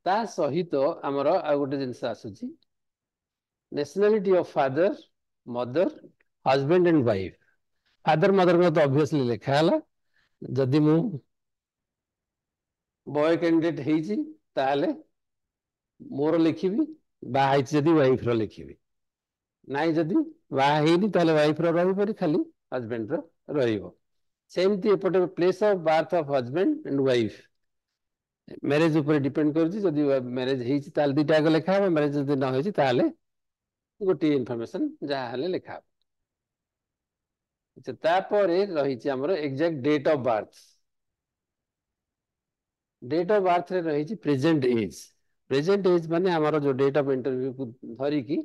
ତା ସହିତ ଆମର ଆଉ ଗୋଟେ ଜିନିଷ ଆସୁଛି, nationality of father, mother, husband and wife. Father ମଦରଙ୍କ ତ ଅବଭିୟସଲି ଲେଖା ହେଲା। ଯଦି ମୁଁ ବୟ କ୍ୟାଣ୍ଡିଡେଟ ହେଇଛି ତାହେଲେ ମୋର ଲେଖିବି, ବାହା ହେଇଛି ଯଦି ୱାଇଫର ଲେଖିବି, ନାଇଁ ଯଦି ବାହା ହେଇନି ତାହେଲେ ୱାଇଫର ରହିବନି, ଖାଲି ହଜବେଣ୍ଡର ରହିବ। ସେମିତି ଏପଟେ place of birth of husband and wife marriage ଉପରେ ଡିପେଣ୍ଡ କରୁଛି। ଯଦି ମ୍ୟାରେଜ ହେଇଛି ତାହେଲେ ଦିଟା ଆଗ ଲେଖା ହବ, ମ୍ୟାରେଜ ଯଦି ନ ହେଇଛି ତାହେଲେ ଗୋଟିଏ ଇନଫର୍ମେସନ ଯାହା ହେଲେ ଲେଖା ହବ। तापर रही आमर exact date of birth. Date of birth रे रही प्रेजेंट एज। प्रेजेंट एज माने आमर जो डेट ऑफ इंटरव्यू को धरिकी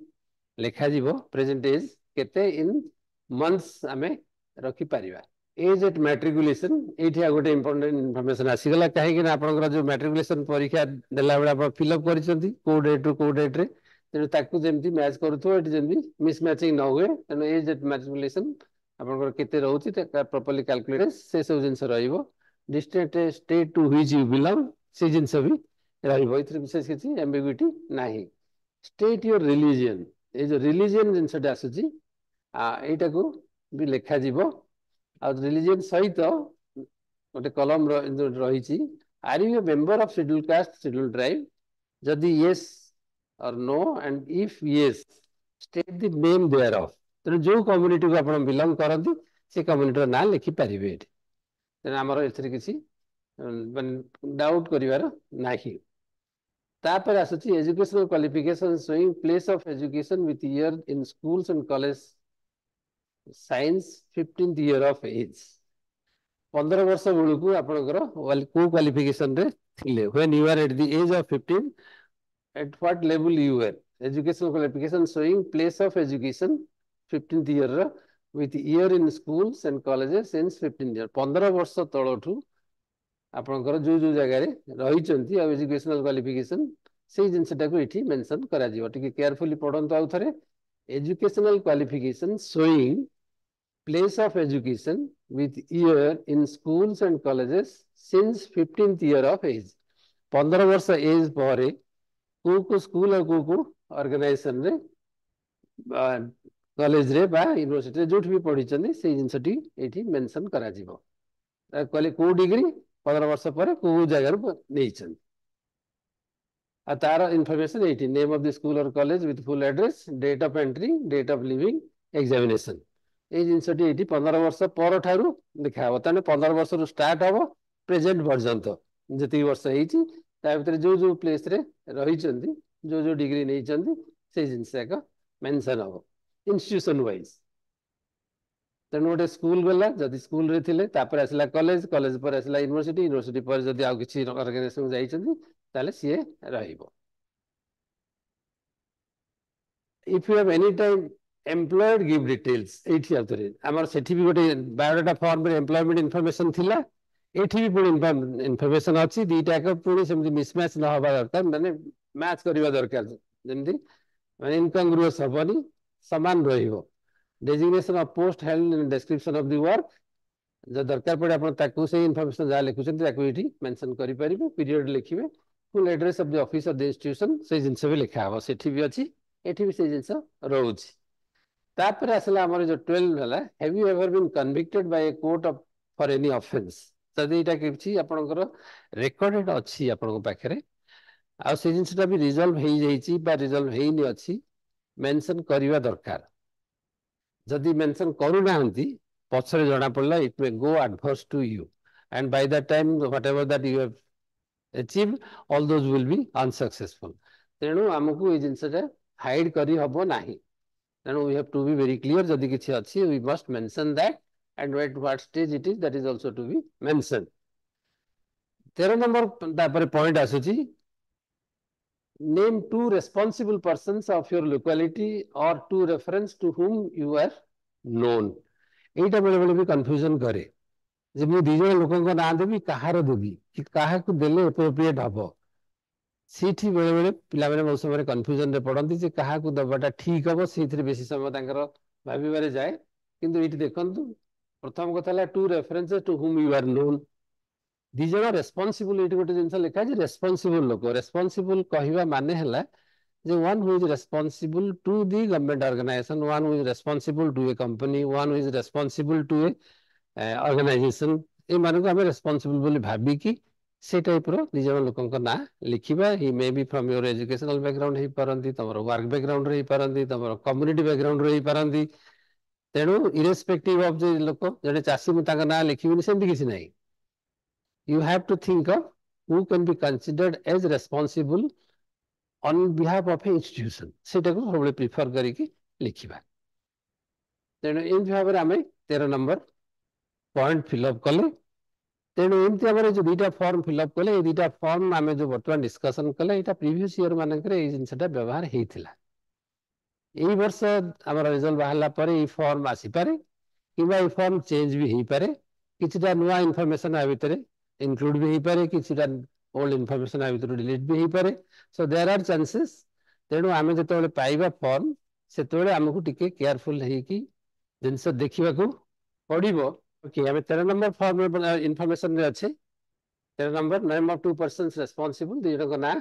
लिखा जीवो प्रेजेंट एज केते इन मंथ्स आमे रखी परिबा। एज एट मैट्रिकुलेशन ये गोटे इंपोर्टेंट इनफॉरमेशन आसीगला कहीं आपंकर जो मैट्रिकुलेशन परीक्षा देला बेला आप फिलअप करिसेंती को डेट रू को डेट रे तेणु ताकू जेमती मैच करूथो एटी जेमती मिसमैचिंग न हुए तेणु एज एट मैट्रिकुलेशन आपंकर केते रहउची प्रॉपर्ली कैलकुलेट से सब जिंस रहइबो। District state to which you belong से जिंस भी रहइबो इथरे विशेष किछि एम्बिग्युइटी नाही। स्टेट योर रिलीजन ए जो रिलीजन जिंसटा आसुची एटा को भी लिखा जीवो। रिलीजन सहित गोटे कलम रही are you a member of schedule caste schedule tribe जदि येस और no and if yes state the name thereof तेणु जो कम्युनिटी को आप बिलोंग करती से कम्युनिटी ना लिखिपारे तेणु आमर ए किसी डाउट करिवार नाही। तापर आसुची educational qualification showing place of education with year in schools and college since 15th year of age. 15 वर्ष बेलू आपंकर को क्वालिफिकेशन रे थिले when you are at the age of 15 at what level you are educational qualification showing place of education 15th year with year in schools and colleges since 15 year. 15 वर्ष तलठू आपंकर जो जो जगह रही एजुकेशनल क्वालिफिकेशन से जिनटा को ये मेंशन करा जीवो। टिके केयरफुली पढ़ंतु आउ थरे educational qualification showing place of education with year in schools and colleges since 15th year of age। 15 वर्ष एज पर को स्कूल और को ऑर्गेनाइजेशन रे कॉलेज रे बा यूनिवर्सिटी रे जोठ भी पढ़ी चंदी से जिंसटी एठी मेंशन करा जीवो। को डिग्री 15 वर्ष पर को जगह रे नै चंदी आ तार इन्फॉर्मेशन एठी नेम ऑफ द स्कूल और college with full address date of entry date of leaving examination ये जिनसटी ये 15 वर्ष पर ठारू लिखा हे तेना 15 वर्ष रु स्टार्ट हम प्रेजेंट पर्यंत जी वर्ष होती जो जो प्लेस रे रही जो जो डिग्री नहीं से जिनस एक मेंशन हम इंस्टीट्यूशन वाइज। तेणु गोटे स्कूल गला जदि स्कूल रे थिले तापर आसला कॉलेज कॉलेज पर आसला यूनिवर्सिटी यूनिवर्सिटी पर जदि आउ किछि ऑर्गेनाइजेशन जाइछन्ती ताले सीए रहइबो। If you have any time employed give details एठी आतरे हमर सेठी भी गोटे बायोडाटा फॉर्म रे एम्प्लॉयमेंट इन्फॉर्मेशन थिला एठी भी पुणी इन्फॉर्मेशन अछि दीटा के पुणी सेमति मिसमैच न होबा दरकार माने मैच करबा दरकार जेमति माने इनकंग्रुअस हबनी समान रहिबो। Designation of post held in description of the work जो दरकार पड़े अपन ताकू से इन्फॉर्मेशन जा लिखुछन ताकू एठी मेंशन करि परिबे पीरियड लिखिबे full address of the office of the institution से जिंस भी लिखा हो सेठी भी अछि एठी भी से जिंस रहउछि। तापर आसला हमर जो 12 वाला have you ever been convicted by a court of for any offence जदि एटा किछि आपनकर रिकॉर्डेड अछि आपन पाखरे आ से जिंसटा भी रिजॉल्व हेई जाईछि बा रिजॉल्व हेइनी अछि मेंशन करिवा दरकार। जदि मेंशन करू नाहंती पछरे जणा पड़ला it may go adverse to you and by that time whatever that you have achieved all those will be unsuccessful. तेणु हमकु ए जिंसटा हाइड करी हबो नाही तेणु we have to be very clear जदि किछि अछि we must mention that and at what stage it is that is also to be mention. 13 number तापर पॉइंट आसुची name two responsible persons of your locality और two reference to whom you are known। एटा बेले बेले भी confusion करे जे मु दी जण लोकन को नाम देबी कहार देबी कि काहा को देले एप्रोप्रिएट हबो सीठी बेले बेले पिला बेले बहुत समय कंफ्यूजन रे पड़ंती जे काहा को दबाटा ठीक हबो सीथि बेसी समय तांकर भाबीबारे जाए किंतु इति देखंतु प्रथम कथा ला two references to whom you are known दी जण रेस्पॉन्सिबल इति गोटे जिंस लिखा जे रेस्पॉन्सिबल लोक रेस्पॉन्सिबल कहिबा माने हला जे one who is responsible to the government organization one who is responsible to a company one who is responsible to a organization ए मानको हम रेस्पॉन्सिबल बोली भाबी कि से टाइप रो दी जण लोकन ना लिखिबा he may be from your educational background हे परंती तमरो वर्क बैकग्राउंड रे परंती तमरो कम्युनिटी बैकग्राउंड रे परंती तेणु इरेस्पेक्टिव ऑफ जे लोक जने चासी मु ताका ना लिखिबिनी सेमति किछि नै you have to think of who can be considered as responsible on behalf of a institution सेटा को सबले प्रेफर करी कि लिखिबा। तेणु एमती भाव में आम 13 नंबर पॉइंट फिलअप कले तेणु एमती आम जो दुईटा फॉर्म फिलअप कले दुईटा फॉर्म आम जो बर्तमान डिस्कसन कले यहाँ प्रीवियस ईयर मानक जिनसा व्यवहार होता यही वर्ष आम रिजल्ट बाहर फॉर्म आसीपे कि फॉर्म चेंज भी हो पारे किछिटा नुआ इनफॉरमेशन आ भितर इंक्लूड भी हो पारे किछिटा ओल्ड इनफॉरमेशन आ भितर डिलीट भी हो पारे सो देयर आर चांसेस तेणु आम जो पाइबा फॉर्म से आमको टिके केयरफुल होगी जिनस देखा पड़ो ओके आम 13 नंबर फॉर्म इनफॉरमेशन अच्छे 13 number name of 2 persons responsible दुई जन ना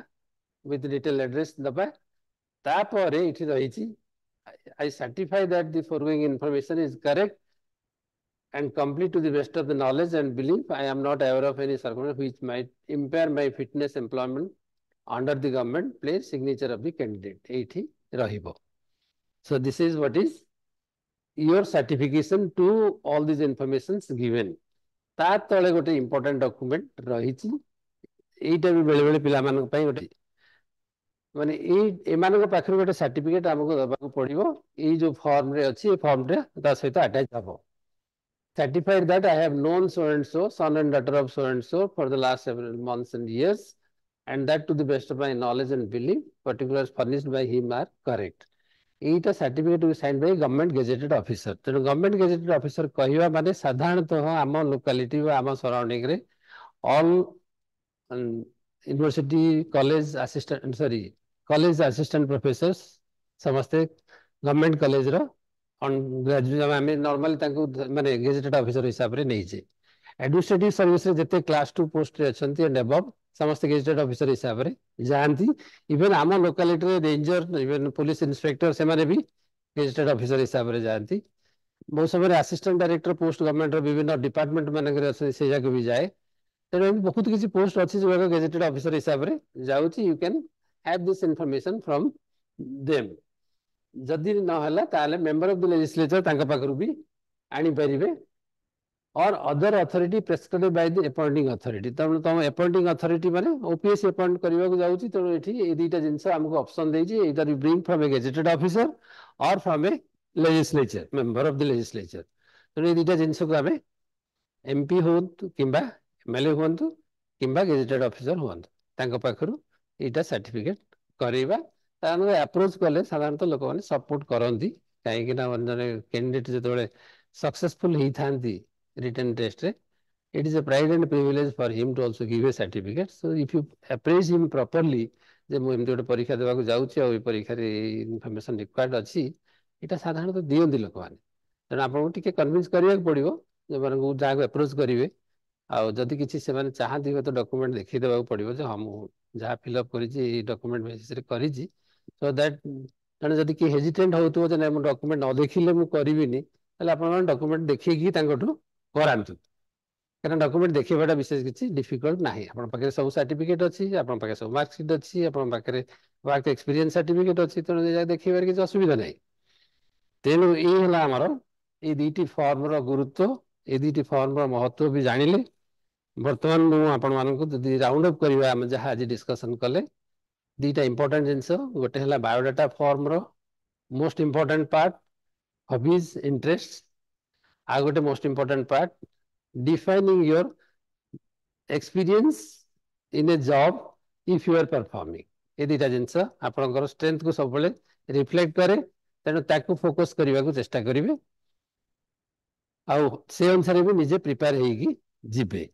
विथ डिटेल एड्रेस दबा तापर ये रही I certify that the foregoing information is correct and complete to the best of the knowledge and belief. I am not aware of any circumstance which might impair my fitness employment under the government. Place signature of the candidate. Eighty rahibo. So this is what is your certification to all these informations given. ता तले गोटे important document रही एटा भी बेले बेले पिला मानक पई गोटे माने एमानक पाखर गोटे सर्टिफिकेट हमको दबाक पड़िबो ए जो फॉर्म रे अछि ए फॉर्म रे ता सहित अटैच हबो certified that I have known so and so, son and daughter of so and so for the last several months and years, and that to the best of my knowledge and belief, particulars furnished by him are correct. एटा certificate भी sign by government gazetted officer तेणु government gazetted officer कहवा माने साधारणतः आम locality आम surrounding रे all university college assistant sorry college assistant professor समस्ते गवर्नमेंट कॉलेज रो ग्रेजुएट आम नॉर्मली माने गेजेटेड ऑफिसर हिसाब रे नहीं एडमिनिस्ट्रेटिव सर्विस रे जते क्लास 2 पोस्ट रे अछंती एंड अबव समस्त गेजेटेड ऑफिसर हिसाब रे जानती इवन आम लोकालिटी रे रेंजर इवन पुलिस इंस्पेक्टर से माने भी गेजेटेड ऑफिसर हिसाब रे जानती बहुत समय असिस्टेंट डायरेक्टर पोस्ट गवर्नमेंट रो विभिन्न डिपार्टमेंट मानक से जाके भी जाए तेणु बहुत किसी पोस्ट अच्छी जो गेजेटेड ऑफिसर हिसाब रे जाउची you can have this information from them जदि नहला ताले मेंबर ऑफ द लेजिस्लेचर तांका पाखरु भी आनी परिबे or other authority prescribed by the appointing authority तम अपॉइंटिंग अथॉरिटी माने ओपीएस अपॉइंट करबा को जाउची तेणु एठी ए दुईटा जिंस हमको ऑप्शन देजी either you bring from a gazetted officer or from a legislature member of the legislature तेणु ए दुईटा जिंस को हमें एमपी होंतु किंबा एमएलए होंतु किंबा गेजेटेड ऑफिसर होंतु तांका पाखरु एटा सर्टिफिकेट करैबा तानो अप्रोच कले साधारणतः लोक माने सपोर्ट करंती काहे कि ना जने कैंडिडेट जेतबेले सक्सेसफुल ही थांती रिटन टेस्ट रे it is a pride and privilege for him to also give a certificate so if you appraise him properly जे मु एमती गोटे परीक्षा देवा को जाउची आ ओई परीक्षा रे इन्फॉर्मेशन रिक्वायर्ड अछि एटा साधारणतः दियंती लोक माने तेणु आपको टिके कन्विंस करिया पड़िबो जे मानकु जाको अप्रोच करिवे आ जदि किछि से माने चाहती तो डॉक्यूमेंट देखि देबा पड़िबो जे हम जहाँ फिलअप करिछि डॉक्यूमेंट बेसिस रे करिछि सो दैट तेणु जदि कि हेजिटेंट होउतो जे ना डॉक्यूमेंट न देखिले मु करिविनी ताले आपन डॉक्यूमेंट देखिकी तांकठु करांतु कारण डॉक्यूमेंट देखिबाटा विशेष किछि डिफिकल्ट नाही आपन पाखे सब सर्टिफिकेट अछि आपन पाखे सब मार्कशीट अछि आपन पाखे वर्क एक्सपीरियंस सर्टिफिकेट अछि तेणु जे देखिबार किछि असुविधा नाही तेणु ए हला हमर ए दुईटी फॉर्म रो गुरुत्व ए दुईटी फॉर्म रो महत्व भी जानिले वर्तमान मु आपन मानको जदि राउंड अप करबा हम जहा आज डिस्कशन कले दुईटा इंपोर्टेंट जिंस गोटे हला बायोडाटा फॉर्म रो most important part hobbies interest आ गोटे most important part defining your experience in a job if you are performing ये दुईटा जिनस आपनकर स्ट्रेंथ को सब बेले रिफ्लेक्ट करे तेणु ताकू फोकस करने को चेष्टा करेंगे आउ से अनुसार भी निजे प्रिपेयर होगी जीवे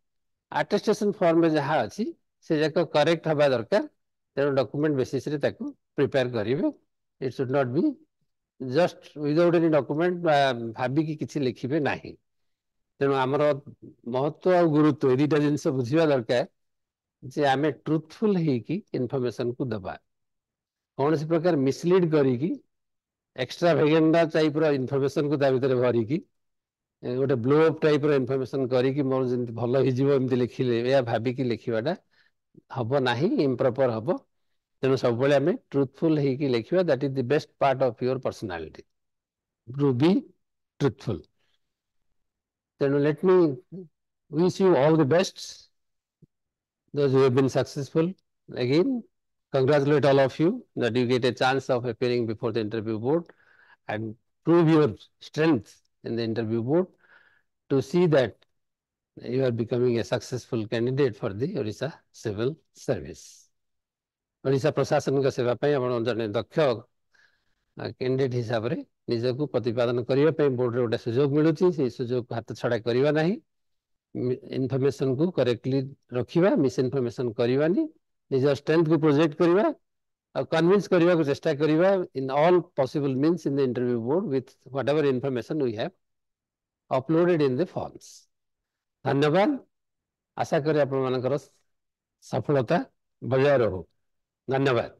अटेस्टेशन फॉर्म में जहाँ अच्छी से जाक करेक्ट हवा दरकार तेणु डॉक्यूमेंट बेसिस रे ताकू प्रिपेयर करेंगे it should not be just without any document भाविकी किसी लिखिबे नहीं तेणु आमर महत्व और गुरुत्व दुईटा जिनस बुझा दरकार जे आमे ट्रुथफुल होगी इनफॉरमेशन को दबा कौन सी प्रकार मिसलीड करी एक्स्ट्रा वेगेंडा टाइप रो इनफॉरमेशन को ता भीतर भरिकी गोटे ब्लो अप टाइप रो इनफॉरमेशन करी मोर जंती भलो हि जीवो एमती लिखिले या भाबिकी लिखिबाटा हबो नाही इम्प्रॉपर हबो तेणु सब बेले आमे ट्रुथफुल होगी लिखिबा that is the best part of your personality to be truthful तेणु let me wish you all the best those who have been successful again congratulate all of you that you get a chance of appearing before the interview board and prove your strength in the interview board to see that you are becoming a successful candidate for the Odisha Civil Service. Odisha प्रशासन सेवा आपण जने दक्ष candidate हिसाब से निजक प्रतिपादन करने board रे गोटे सुजोग मिलूँ से सुजोग हाथ छड़ा करवा ना इनफॉरमेशन को करेक्टली रखा मिस इनफॉरमेशन करवानी निज स्ट्रेंथ को प्रोजेक्ट करवा और कन्विंस करने को चेष्टा करवा in all possible means in the interview board with whatever information we have uploaded in the forms. धन्यवाद. आशा करें आपण सफलता बजाय रहो. धन्यवाद.